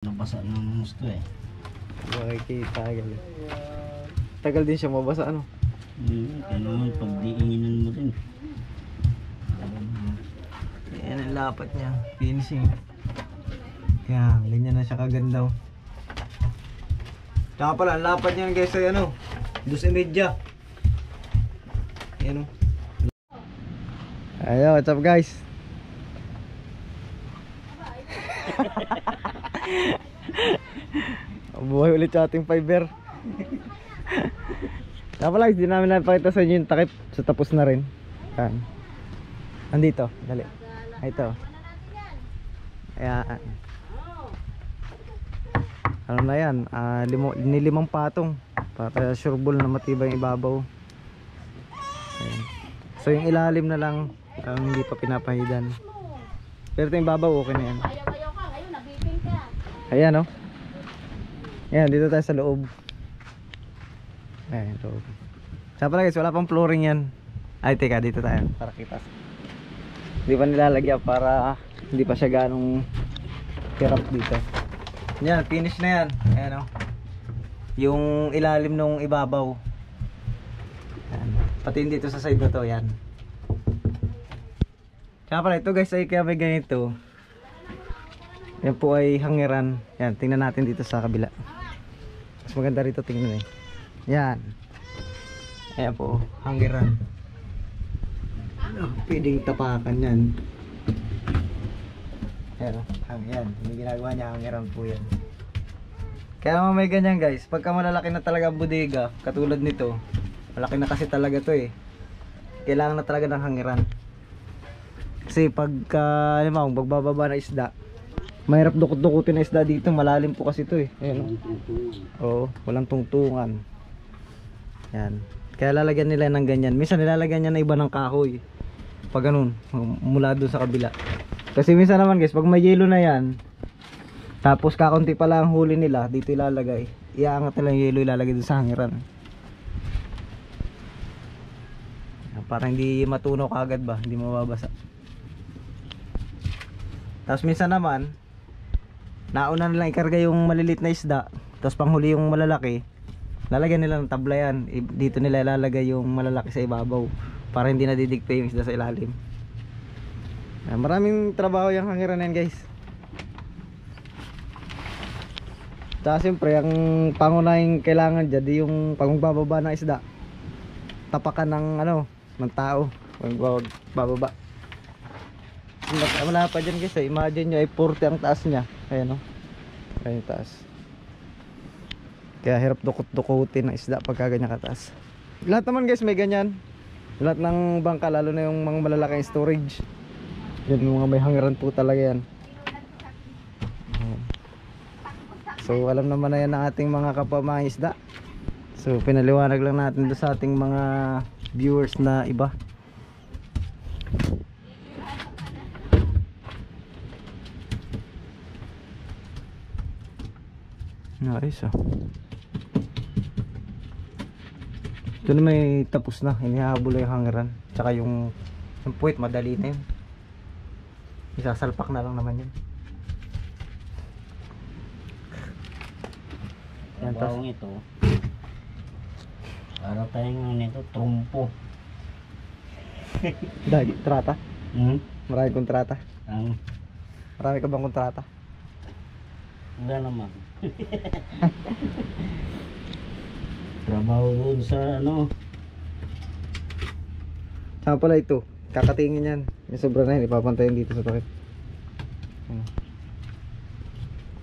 Nabasa ng gusto eh. Makikita agad. Tagal din siya mabasa ano. Kaya naman pag diinginan mo din. Yan ang lapat niya. Finishing. Yan, ganyan na siya kagandaw. Tsaka pala, ang lapat niyan guys ay ano, 2.5. Yan o. Ayo, what's up guys? Buhay ulit sa ating fiber. Tapos di namin napakita sa inyo yung takip. So tapos na rin. Yan. Andito, dali. Ito. Ayan. Ano na yan? Nilimang patong para sureball na matibay yung ibabaw. Ayan. So yung ilalim na lang ang hindi pa pinapahidan. Pero ito yung ibabaw okay na yan. Ayan o. Ayan, dito tayo sa loob. Ayan, loob. Saka pala guys, wala pang flooring yan. Ay, teka, dito tayo para kita. Hindi pa nilalagyan para hindi pa siya ganong hirap dito. Yan, finish na yan. Ayan o. Yung ilalim nung ibabaw. Ayan. Pati dito sa side na to, yan. Saka pala ito guys, ay kaya may ganito. Yan po ay hangiran. Yan, tingnan natin dito sa kabila. Mas maganda rito tingnan eh. Yan. Ayan po, hangiran. Pwedeng tapakan yan. Ayan o, yan. Yung ginagawa niya, hangiran po yan. Kaya may ganyan guys, pagka malalaki na talaga ang bodega, katulad nito, malaki na kasi talaga to eh. Kailangan na talaga ng hangiran. Kasi pagka, alam mo, magbababa na isda, mahirap dukot-dukutin na isda dito, malalim po kasi ito eh. Ayan o. Oo, walang tungtungan. Yan. Kaya lalagyan nila ng ganyan. Minsan nilalagyan niya na iba ng kahoy. Pag ganun, mula doon sa kabila. Kasi minsan naman guys, pag may yelo na yan, tapos kakunti pa lang ang huli nila, dito ilalagay. Iaangat nila yung yelo, ilalagay doon sa hangiran. Para hindi matunaw kagad ba, hindi mababasa. Tapos minsan naman, nauna nilang ikarga yung malilit na isda, tapos panghuli yung malalaki, lalagyan nila ng tabla yan. Dito nila ilalagay yung malalaki sa ibabaw para hindi nadidigpe yung isda sa ilalim. Maraming trabaho yung hangiran yan guys. Tapos siyempre ang pangunahing kailangan dyan di yung pag magbababa ng isda, tapakan ng ano, ng tao pag bababa. Wala pa dyan guys, imagine nyo ay 40 ang taas nya. Ayan o, ayan yung taas. Kaya hirap dukot-dukutin ng isda pagka ganyan kataas. Lahat naman guys may ganyan. Lahat ng bangka, lalo na yung mga malalaking storage, yan mga may hangiran po talaga yan. So alam naman na yan ng ating mga kapwa mga isda. So pinaliwanag lang natin doon sa ating mga viewers na iba. Nice ah. Ito na may tapos na. Inihabol yung hangiran. Tsaka yung puwit madali na yun. Isasalpak na lang naman yun. Yan, bawang ito. Para tayong nito, trumpo. Dahil, kontrata? Maraming kontrata? Marami ka bang kontrata? Wala naman. Trabaho doon sa ano. Saka pala ito, kakatingin yan. Yung sobra na yun, ipapantayin dito sa takip.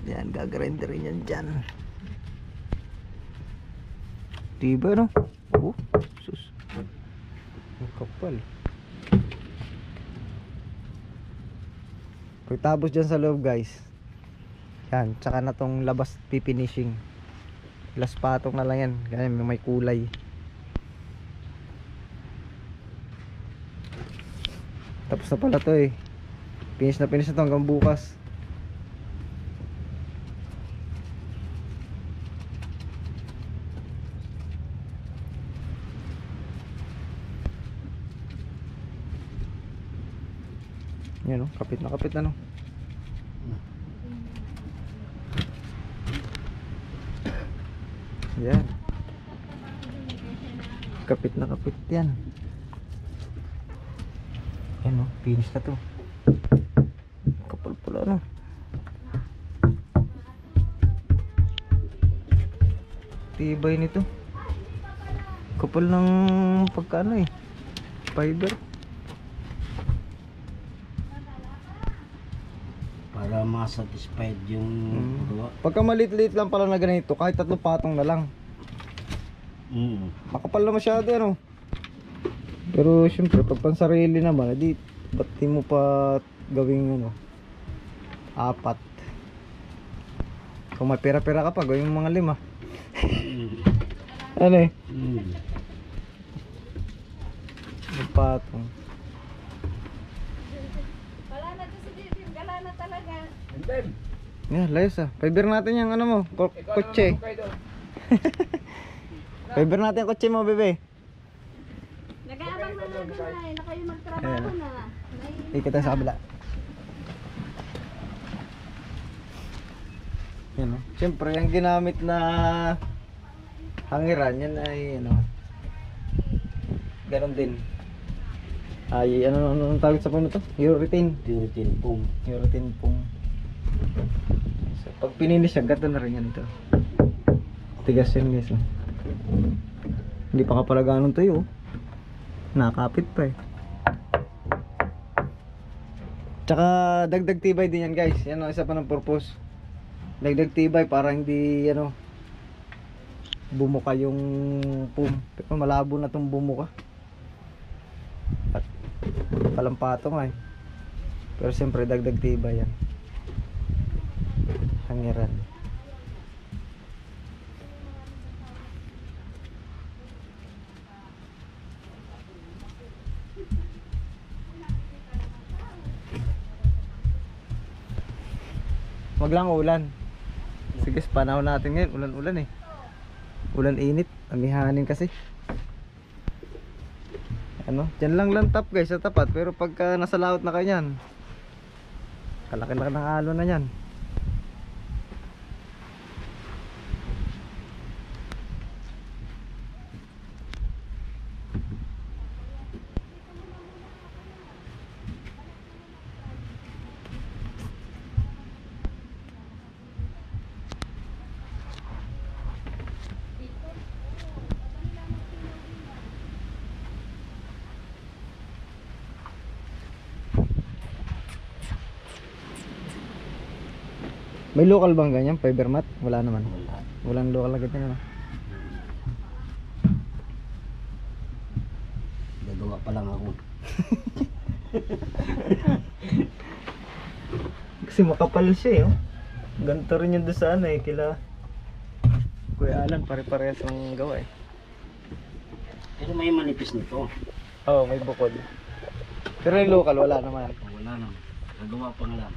Yan, gagrinderin yan dyan. Diba no? Oh, sus. Ang kapal. Pagtapos dyan sa loob guys, yan, tsaka na tong labas pipinishing. Last patong na lang yan, ganyan may kulay. Tapos na pala to eh. Finish na to hanggang bukas. Yan o, kapit na no. Yan. Kapit na kapit yan. Yan o, finish na to. Kapal pala no. Tibay nito. Kapal ng pagkano eh. Fiber. Para ma-satisfied yung gawa. Pagka maliit-liit lang pala na ganito, kahit 3 patong na lang. Makapal na masyado ano. Pero syempre pag pansarili naman, edi ba't di mo pa gawing ano 4. Kung may pera-pera ka pa, gawin mo mga 5. Ano eh? Patong. Wala na to si Jim, gala na talaga. Yeah, layos ah. Fiber natin yung ano mo, kotse. Fiber natin yung kotse mo, bebe. Nag-aabang na nga din na kayo magtrabaho na. Ikot tayo sa kabila. Yan o. Siyempre, yung ginamit na hangiran, yan ay ano, ganon din. Ay, ano tawag sa puno to? Urethane. Puritin pong. Urethane pong. So, pag pininis siya, gato na rin yan ito. Tigas yan guys. Oh. Hindi pa ka pala ganun tuyo. Nakapit pa eh. Tsaka dagdag tibay din yan guys. Yan o, isa pa ng purpose. Dagdag tibay para hindi ano bumuka yung pum. Pero malabo na tong bumuka. At palampato nga eh. Pero siyempre dagdag tibay yan. Hangiran. Wag lang ulan. Sige, panahon natin ngayon, ulan-ulan eh. Ulan init, amihanin kasi. Ano, dyan lang tap guys sa tapat. Pero pagka nasa laot na kayo yan, kalaki-laki ng alon na yan. May local bang ganyan? Fiber mat? Wala naman. Wala. Walang local na ganyan ano? Gagawa pa lang ako. Kasi makapal siya eh. Oh. Ganito rin yung doon sa ano eh. Kila Kuya Alan, pare-parehas ang gawa eh. Pero may manipis nito. Oo, may bukod. Pero yung local, wala naman. Wala naman. Gagawa pa nga lang.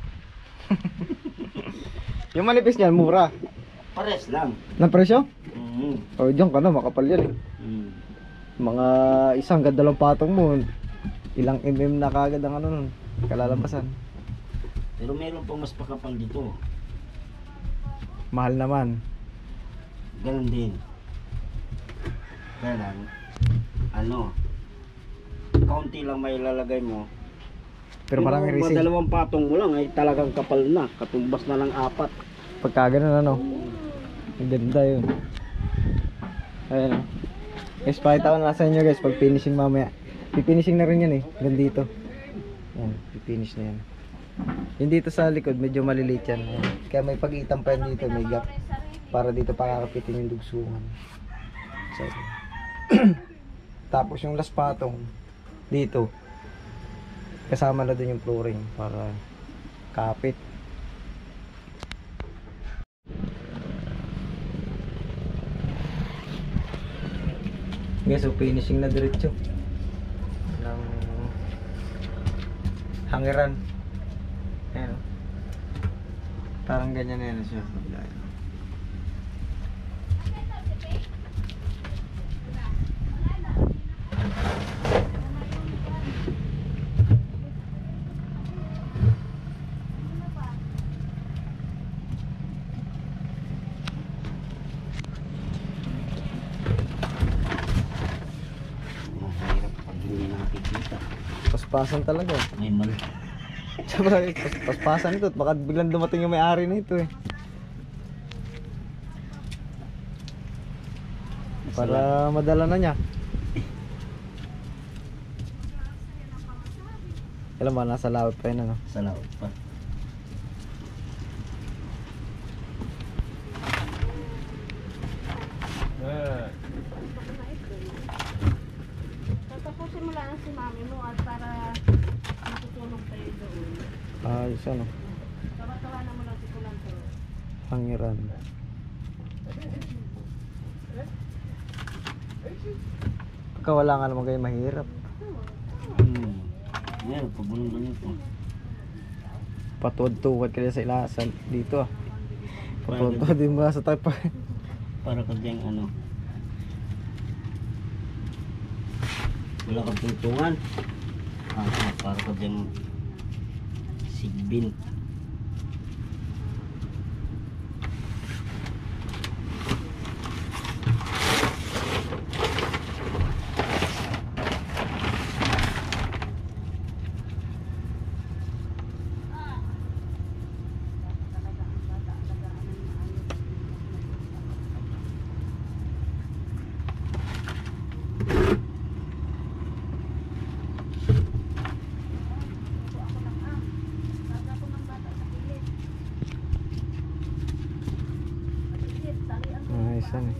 Yung manipis niyan, mura. Pares lang. Na presyo? Mm. O, diyan ka na, makapal yan eh. Mm. Mga isang gandalong patong mo, ilang na kagad ang ano nun, kalalampasan. Pero meron pang mas pakapal dito. Mahal naman. Ganun din. Kaya lang, ano, kaunti lang may ilalagay mo. Pero parang resin. Dalawang patong mo lang ay talagang kapal na. Katumbas na lang 4. Pagka ganun ano. Ang ganda yun. Ayan. Guys, pakita ko na sa inyo guys pag finishing mamaya. Pifinishing na rin yan eh. Hanggang dito. Ayan, pipinish na yan. Yung dito sa likod medyo maliliit yan. Ayan. Kaya may pag-iitang pa yan dito, may gap. Para dito pakakapitin yung dugsungan. So, tapos yung last patong dito. Kasama na din yung flooring para kapit. Okay, so finishing na diretso ng hangiran. Ayan. Parang ganyan na yan siya. Paspasan talaga. May mal. Tsaka paspasan ito. Baka biglang dumating yung may-ari na ito eh. Para madala na niya. Kailan ba nasa laot pa yun ano? Sa laot pa. Tatapusin mo lang si mami mo at para matutulog tayo doon. Ayos ano? Tawa-tawanan mo lang si Kulanto. Pangiran. Pagka wala nga naman kayo mahirap. Yan, pabulong ganito. Patuwad-tuwad ka sa ilasan dito ah. Patuwad-tuwad din mo sa tayo pa. Para ka diyang ano. Wala kang tuntungan. Para ka diyang sigbin. Ayos ano.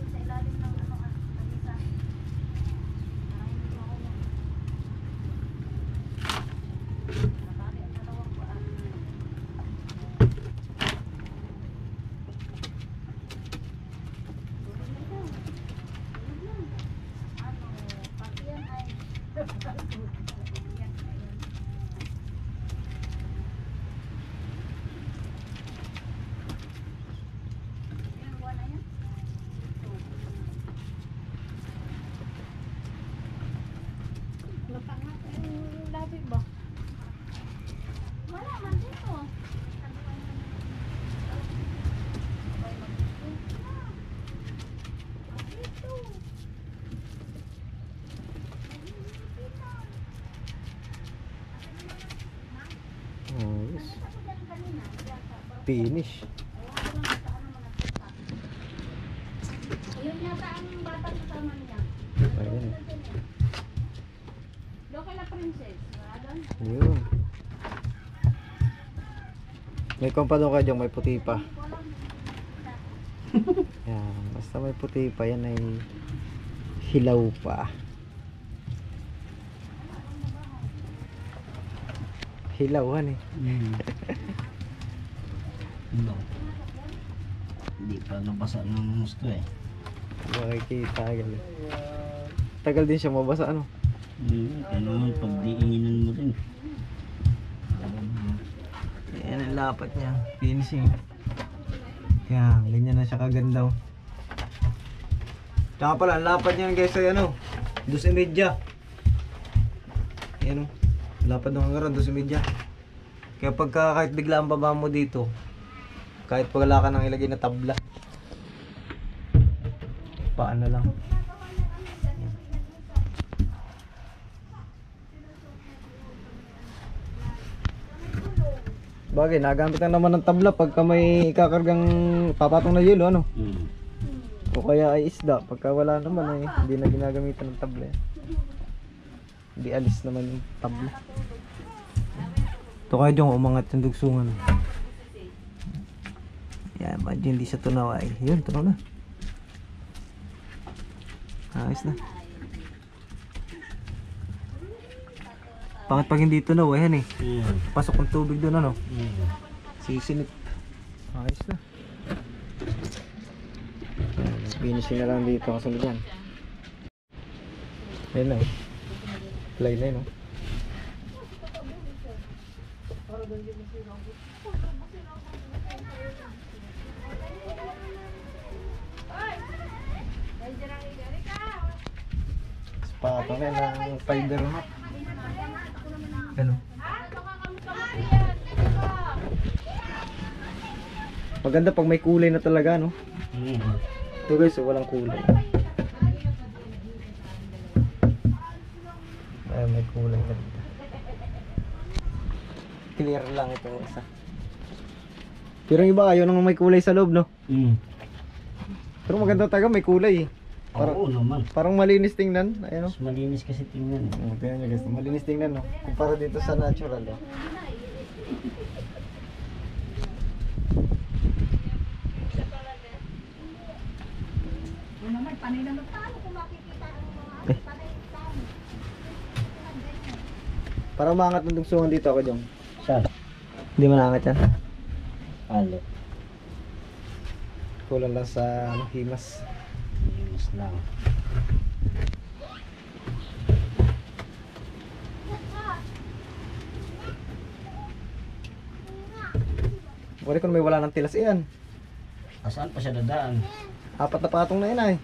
Napangat yung labi ba? Wala man dito. Ayos. Finish. Ayun yata ang bata kasama niya. Ayun. Doon kay la princess. Wala doon. Yun. May kompa doon kayo, may puti pa. Yan. Basta may puti pa, yan ay hilaw pa. Hilawan eh. No. Hindi pa nabasa ng gusto eh. Makikita agad. Tagal din siya mabasa ano. Kaya naman pag diinginan mo rin. Yan ang lapat niya. Finishing. Yan, ganyan na siya kaganda. Tsaka pala, ang lapat niyan guys ay ano, 2.5. Yan o. Lapad ng hanggaran, 2.5. Kaya pagka kahit bigla ang baba mo dito, kahit wala ka nang ilagay na tabla, paano lang. Bagay, nagamit na naman ng tabla pagka may ikakargang papatong na yelo, ano? O kaya ay isda, pagka wala naman ay hindi na ginagamitan ng tabla. Hindi alis naman yung tabla. Ito kayo dyan, umangat yung dugsungan. Yan, medyo hindi siya tunaw ay. Yun, tunaw na. Ayos na. Bakit pag hindi tunaw, ayan eh. Pasok ng tubig doon, ano? Sisilip. Ayos na. Finishing na lang dito kasunod yan. Ayan na. Fly na yun, no? Patong na yan ang fiber mo. Ano? Maganda pag may kulay na talaga, no? Ito guys, walang kulay. Ay, may kulay na dito. Clear lang itong isa. Pero yung iba ayaw nang may kulay sa loob, no? Pero maganda talaga, may kulay eh. Oo naman. Parang malinis tingnan. Ayan, no? Mas malinis kasi tingnan eh. Tingnan nyo guys, malinis tingnan, no? Kumpara dito sa natural, no? naman, panay naman. Paano kung makikita ang mga panay tao? Parang maangat ng dugsungan dito ako, Jong. Saan? Hindi manangat yan. Halo. Kulang lang sa ano, himas. Linis lang. Bukali kung may wala ng tilas iyan. Saan pa siya dadaan? 4 na patong na yun ay.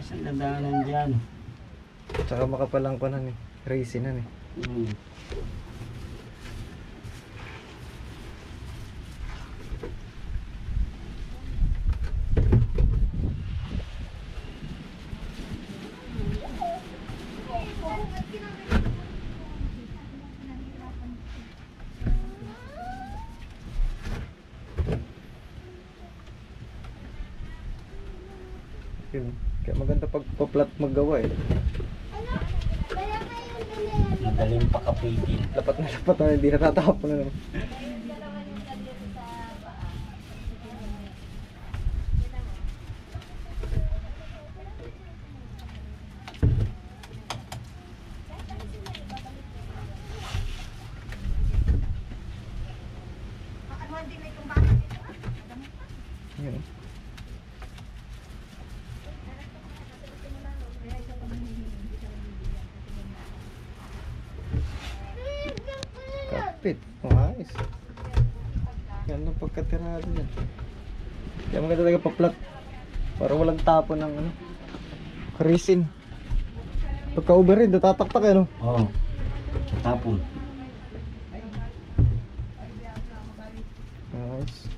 Saan dadaanan dyan? Tsaka makapalang ko na ni. Racing na ni. Yun. Kaya maganda pag pa-flat maggawa eh. Madaling pakapitin. Lapat na hindi natatapon na naman. Yun. Kapit. Ayos. Yan ang pagkatirado yan. Kaya maganda talaga pa-flat. Para walang tapon ng ano. Resin. Pagka-over rin, natataktak eh, no? Oo. Tapon. Ayos.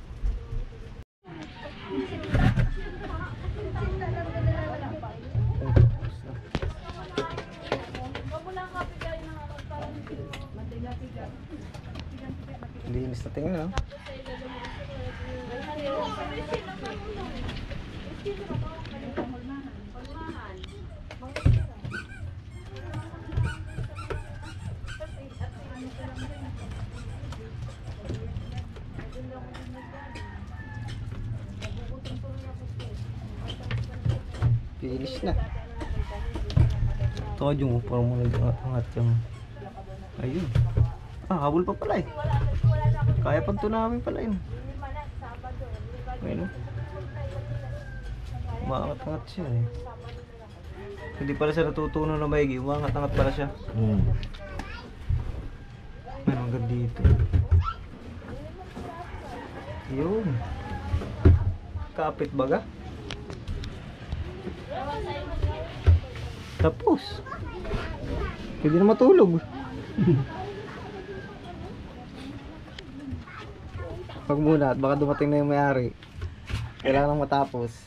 Linis na tingnan, no? Finish na. Ito ka yung parang mo nag-angat yung... Ayun. Habol pa pala eh. Kaya pang tunawin pala yun. Ayun. Umaangat-angat siya eh. Hindi pala siya natutunan na maigi. Umaangat-angat pala siya. Ayun, hanggang dito. Yun. Kapit baga. Tapos. Pwede na matulog. Pag muna at baka dumating na yung may-ari. Kailangan matapos.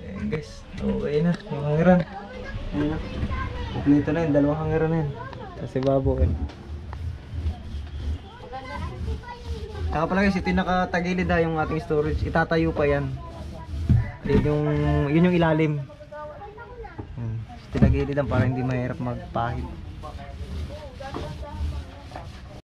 Ayan guys, okay na yung hangiran. Ayan na. Kompleto na yun, 2 hangiran na yun. Kasi babo yun. Saka pala guys, ito yung nakatagilid ha, yung ating storage. Itatayo pa yan. Yun yung ilalim. Tinagilid lang para hindi mahirap magpahid.